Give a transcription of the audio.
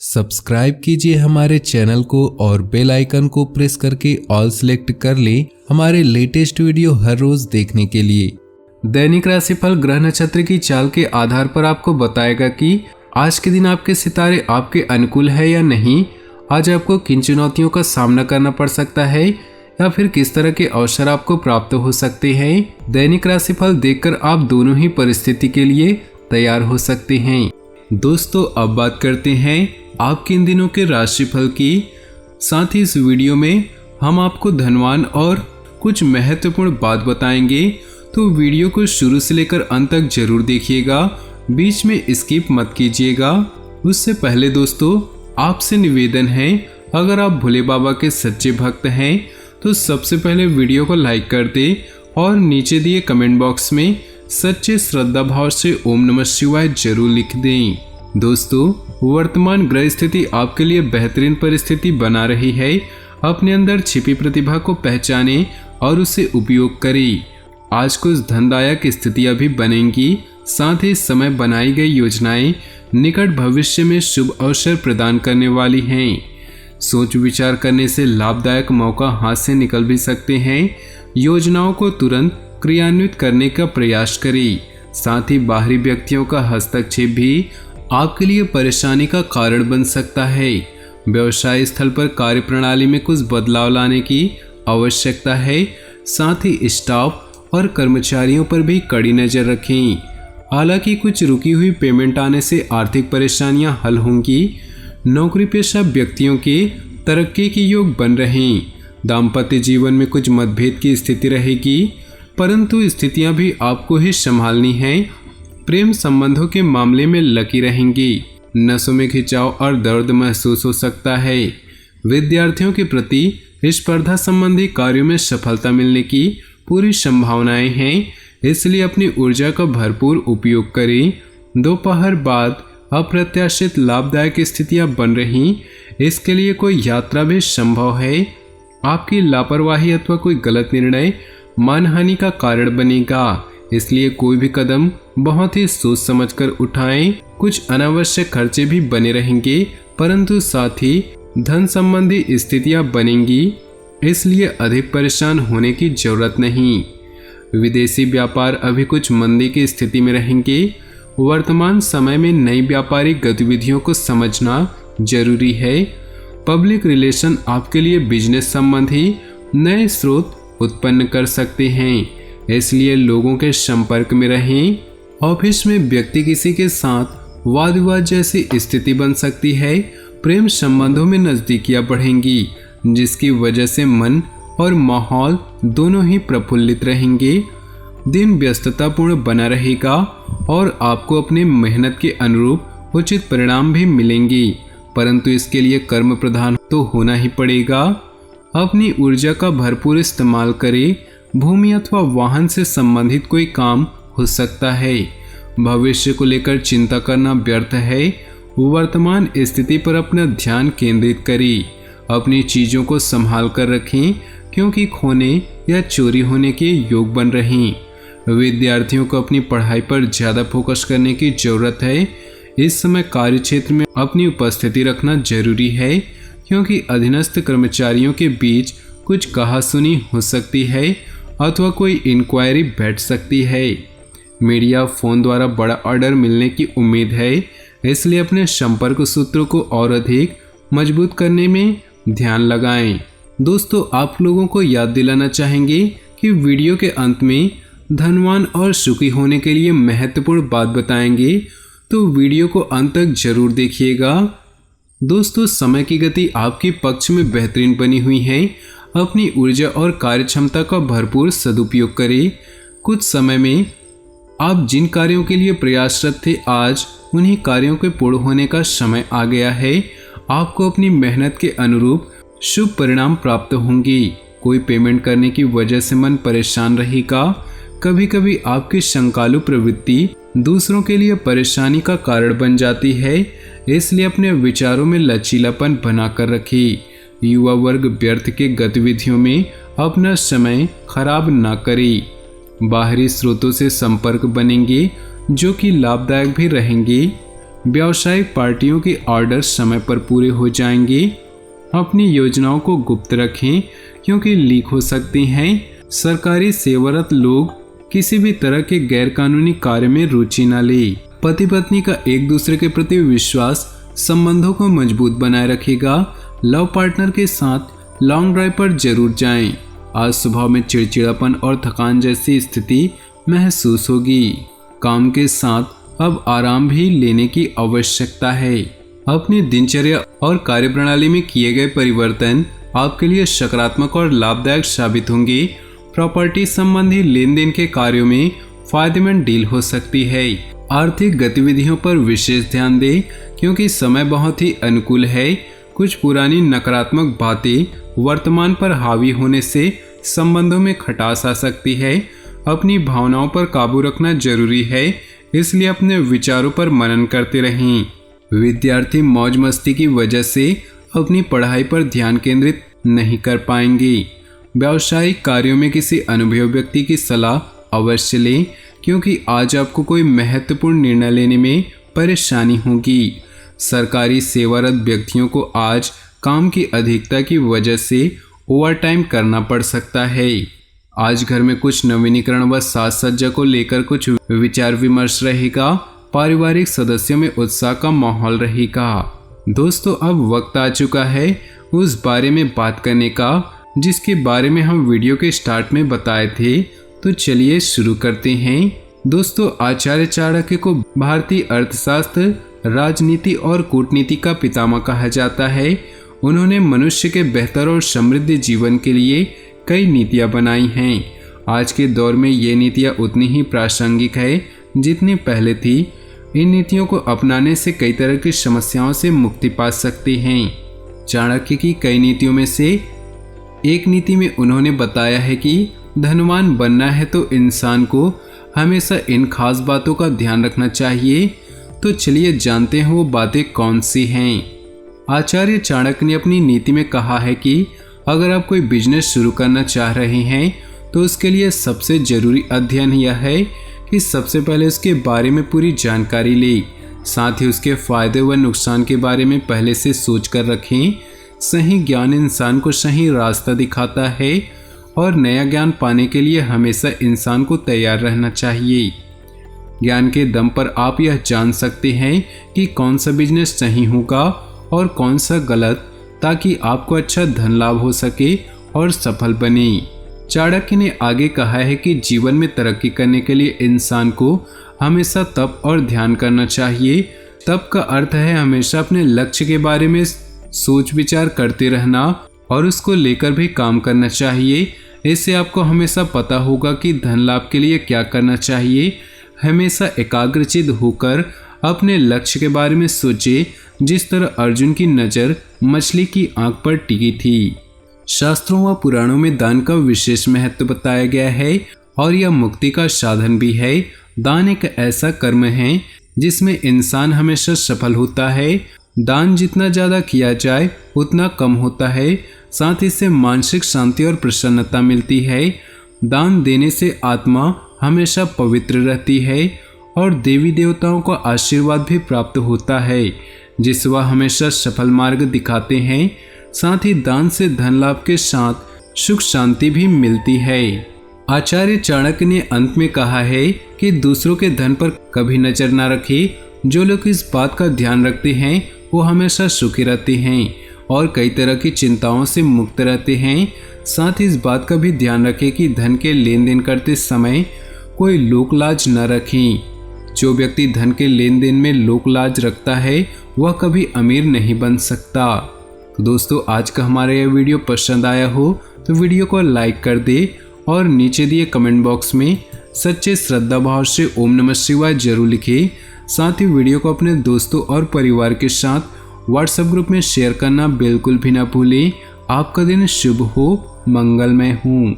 Subscribe कीजिए हमारे channel को और बेल आइकन को प्रेस करके ऑल सिलेक्ट कर ले हमारे लेटेस्ट वीडियो हर रोज देखने के लिए। दैनिक राशिफल ग्रह नक्षत्र की चाल के आधार पर आपको बताएगा कि आज के दिन आपके सितारे आपके अनुकूल है या नहीं, आज आपको किन चुनौतियों का सामना करना पड़ सकता है या फिर किस तरह के अवसर आपको प्राप्त हो सकते हैं। दैनिक राशिफल देखकर आप दोनों ही परिस्थिति के लिए तैयार हो सकते हैं। दोस्तों, अब बात करते हैं आपके इन दिनों के राशिफल की। साथ ही इस वीडियो में हम आपको धनवान और कुछ महत्वपूर्ण बात बताएंगे, तो वीडियो को शुरू से लेकर अंत तक जरूर देखिएगा, बीच में स्किप मत कीजिएगा। उससे पहले दोस्तों, आपसे निवेदन है, अगर आप भोले बाबा के सच्चे भक्त हैं तो सबसे पहले वीडियो को लाइक कर दे और नीचे दिए कमेंट बॉक्स में सच्चे श्रद्धा भाव से ओम नमः शिवाय जरूर लिख दें। दोस्तों, वर्तमान ग्रह स्थिति आपके लिए बेहतरीन परिस्थिति बना रही है। अपने अंदर छिपी प्रतिभा को पहचाने और उसे उपयोग करें। आज कुछ धनदायक स्थितियां भी बनेंगी। साथ ही समय बनाई गई योजनाएं निकट भविष्य में शुभ अवसर प्रदान करने वाली हैं। सोच विचार करने से लाभदायक मौका हाथ से निकल भी सकते हैं। योजनाओं को तुरंत क्रियान्वित करने का प्रयास करें। साथ ही बाहरी व्यक्तियों का हस्तक्षेप भी आपके लिए परेशानी का कारण बन सकता है। व्यवसाय स्थल पर कार्य प्रणाली में कुछ बदलाव लाने की आवश्यकता है। साथ ही स्टाफ और कर्मचारियों पर भी कड़ी नजर रखें। हालांकि कुछ रुकी हुई पेमेंट आने से आर्थिक परेशानियां हल होंगी। नौकरी पेशा व्यक्तियों के तरक्की के योग बन रहे हैं। दाम्पत्य जीवन में कुछ मतभेद की स्थिति रहेगी, परंतु स्थितियां भी आपको ही संभालनी है। प्रेम संबंधों के मामले में लकी रहेंगी। नसों में खिंचाव और दर्द महसूस हो सकता है। विद्यार्थियों के प्रति स्पर्धा संबंधी कार्यों में सफलता मिलने की पूरी संभावनाएं हैं, इसलिए अपनी ऊर्जा का भरपूर उपयोग करें। दोपहर बाद अप्रत्याशित लाभदायक स्थितियां बन रही, इसके लिए कोई यात्रा भी संभव है। आपकी लापरवाही अथवा कोई गलत निर्णय मानहानि का कारण बनेगा, इसलिए कोई भी कदम बहुत ही सोच समझकर उठाएं। कुछ अनावश्यक खर्चे भी बने रहेंगे, परंतु साथ ही धन संबंधी स्थितियां बनेंगी, इसलिए अधिक परेशान होने की जरूरत नहीं। विदेशी व्यापार अभी कुछ मंदी की स्थिति में रहेंगे। वर्तमान समय में नई व्यापारिक गतिविधियों को समझना जरूरी है। पब्लिक रिलेशन आपके लिए बिजनेस संबंधी नए स्रोत उत्पन्न कर सकते हैं, इसलिए लोगों के संपर्क में रहें। ऑफिस में व्यक्ति किसी के साथ वाद विवाद जैसी स्थिति बन सकती है। प्रेम संबंधों में नजदीकियां बढ़ेंगी, जिसकी वजह से मन और माहौल दोनों ही प्रफुल्लित रहेंगे। दिन व्यस्ततापूर्ण बना रहेगा और आपको अपने मेहनत के अनुरूप उचित परिणाम भी मिलेंगे, परंतु इसके लिए कर्म प्रधान तो होना ही पड़ेगा। अपनी ऊर्जा का भरपूर इस्तेमाल करें। भूमि अथवा वाहन से संबंधित कोई काम हो सकता है। भविष्य को लेकर चिंता करना व्यर्थ है। वर्तमान स्थिति पर अपना ध्यान केंद्रित करें। अपनी चीजों को संभाल कर रखें, क्योंकि खोने या चोरी होने के योग बन रहे हैं। विद्यार्थियों को अपनी पढ़ाई पर ज्यादा फोकस करने की जरूरत है। इस समय कार्य क्षेत्र में अपनी उपस्थिति रखना जरूरी है, क्योंकि अधीनस्थ कर्मचारियों के बीच कुछ कहासुनी हो सकती है अथवा कोई इंक्वायरी बैठ सकती है। मीडिया फोन द्वारा बड़ा ऑर्डर मिलने की उम्मीद है, इसलिए अपने संपर्क सूत्रों को और अधिक मजबूत करने में ध्यान लगाएं। दोस्तों, आप लोगों को याद दिलाना चाहेंगे कि वीडियो के अंत में धनवान और सुखी होने के लिए महत्वपूर्ण बात बताएंगे, तो वीडियो को अंत तक जरूर देखिएगा। दोस्तों, समय की गति आपके पक्ष में बेहतरीन बनी हुई है। अपनी ऊर्जा और कार्य क्षमता का भरपूर सदुपयोग करें। कुछ समय में आप जिन कार्यों के लिए प्रयासरत थे, आज उन्हीं कार्यों के पूर्ण होने का समय आ गया है। आपको अपनी मेहनत के अनुरूप शुभ परिणाम प्राप्त होंगे। कोई पेमेंट करने की वजह से मन परेशान रहेगा। कभी कभी आपकी शंकालु प्रवृत्ति दूसरों के लिए परेशानी का कारण बन जाती है, इसलिए अपने विचारों में लचीलापन बनाकर रखें। युवा वर्ग व्यर्थ के गतिविधियों में अपना समय खराब ना करे। बाहरी स्रोतों से संपर्क बनेंगे जो कि लाभदायक भी रहेंगे। व्यावसायिक पार्टियों के ऑर्डर समय पर पूरे हो जाएंगे। अपनी योजनाओं को गुप्त रखें क्योंकि लीक हो सकती हैं। सरकारी सेवारत लोग किसी भी तरह के गैरकानूनी कार्य में रुचि न ले। पति पत्नी का एक दूसरे के प्रति विश्वास संबंधों को मजबूत बनाए रखेगा। लव पार्टनर के साथ लॉन्ग ड्राइव पर जरूर जाएं। आज स्वभाव में चिड़चिड़ापन और थकान जैसी स्थिति महसूस होगी। काम के साथ अब आराम भी लेने की आवश्यकता है। अपनी दिनचर्या और कार्यप्रणाली में किए गए परिवर्तन आपके लिए सकारात्मक और लाभदायक साबित होंगे। प्रॉपर्टी संबंधी लेन देन के कार्यों में फायदेमंद डील हो सकती है। आर्थिक गतिविधियों पर विशेष ध्यान दें क्योंकि समय बहुत ही अनुकूल है। कुछ पुरानी नकारात्मक बातें वर्तमान पर हावी होने से संबंधों में खटास आ सकती है। अपनी भावनाओं पर काबू रखना जरूरी है, इसलिए अपने विचारों पर मनन करते रहें। विद्यार्थी मौज मस्ती की वजह से अपनी पढ़ाई पर ध्यान केंद्रित नहीं कर पाएंगे। व्यावसायिक कार्यों में किसी अनुभवी व्यक्ति की सलाह अवश्य लें क्योंकि आज आपको कोई महत्वपूर्ण निर्णय लेने में परेशानी होगी। सरकारी सेवारत व्यक्तियों को आज काम की अधिकता की वजह से ओवरटाइम करना पड़ सकता है। आज घर में कुछ नवीनीकरण व साज सज्जा को लेकर कुछ विचार विमर्श रहेगा। पारिवारिक सदस्यों में उत्साह का माहौल रहेगा। दोस्तों, अब वक्त आ चुका है उस बारे में बात करने का जिसके बारे में हम वीडियो के स्टार्ट में बताए थे। तो चलिए शुरू करते हैं। दोस्तों, आचार्य चाणक्य को भारतीय अर्थशास्त्र, राजनीति और कूटनीति का पितामह कहा जाता है। उन्होंने मनुष्य के बेहतर और समृद्ध जीवन के लिए कई नीतियां बनाई हैं। आज के दौर में ये नीतियां उतनी ही प्रासंगिक है जितनी पहले थी। इन नीतियों को अपनाने से कई तरह की समस्याओं से मुक्ति पा सकते हैं। चाणक्य की कई नीतियों में से एक नीति में उन्होंने बताया है कि धनवान बनना है तो इंसान को हमेशा इन खास बातों का ध्यान रखना चाहिए। तो चलिए जानते हैं वो बातें कौन सी हैं। आचार्य चाणक्य ने अपनी नीति में कहा है कि अगर आप कोई बिजनेस शुरू करना चाह रहे हैं तो उसके लिए सबसे जरूरी अध्ययन यह है कि सबसे पहले उसके बारे में पूरी जानकारी लें। साथ ही उसके फायदे व नुकसान के बारे में पहले से सोच कर रखें। सही ज्ञान इंसान को सही रास्ता दिखाता है और नया ज्ञान पाने के लिए हमेशा इंसान को तैयार रहना चाहिए। ज्ञान के दम पर आप यह जान सकते हैं कि कौन सा बिजनेस सही होगा और कौन सा गलत, ताकि आपको अच्छा धन लाभ हो सके और सफल बने। चाणक्य ने आगे कहा है कि जीवन में तरक्की करने के लिए इंसान को हमेशा तप और ध्यान करना चाहिए। तप का अर्थ है हमेशा अपने लक्ष्य के बारे में सोच विचार करते रहना और उसको लेकर भी काम करना चाहिए। इससे आपको हमेशा पता होगा कि धन लाभ के लिए क्या करना चाहिए। हमेशा एकाग्रचित होकर अपने लक्ष्य के बारे में सोचे, जिस तरह अर्जुन की नज़र मछली की आंख पर टिकी थी। शास्त्रों व पुराणों में दान का विशेष महत्व बताया गया है और यह मुक्ति का साधन भी है। दान एक ऐसा कर्म है जिसमें इंसान हमेशा सफल होता है। दान जितना ज़्यादा किया जाए उतना कम होता है। साथ ही इससे मानसिक शांति और प्रसन्नता मिलती है। दान देने से आत्मा हमेशा पवित्र रहती है और देवी देवताओं का आशीर्वाद भी प्राप्त होता है, जिस वह हमेशा सफल मार्ग दिखाते हैं। साथ ही दान से धन लाभ के साथ सुख शांति भी मिलती है। आचार्य चाणक्य ने अंत में कहा है कि दूसरों के धन पर कभी नजर न रखें। जो लोग इस बात का ध्यान रखते हैं वो हमेशा सुखी रहते हैं और कई तरह की चिंताओं से मुक्त रहते हैं। साथ ही इस बात का भी ध्यान रखें कि धन के लेन देन करते समय कोई लोक लाज न रखें। जो व्यक्ति धन के लेन देन में लोक लाज रखता है वह कभी अमीर नहीं बन सकता। दोस्तों, आज का हमारा यह वीडियो पसंद आया हो तो वीडियो को लाइक कर दे और नीचे दिए कमेंट बॉक्स में सच्चे श्रद्धा भाव से ओम नमः शिवाय जरूर लिखें। साथ ही वीडियो को अपने दोस्तों और परिवार के साथ व्हाट्सएप ग्रुप में शेयर करना बिल्कुल भी ना भूलें। आपका दिन शुभ हो, मंगलमय हो।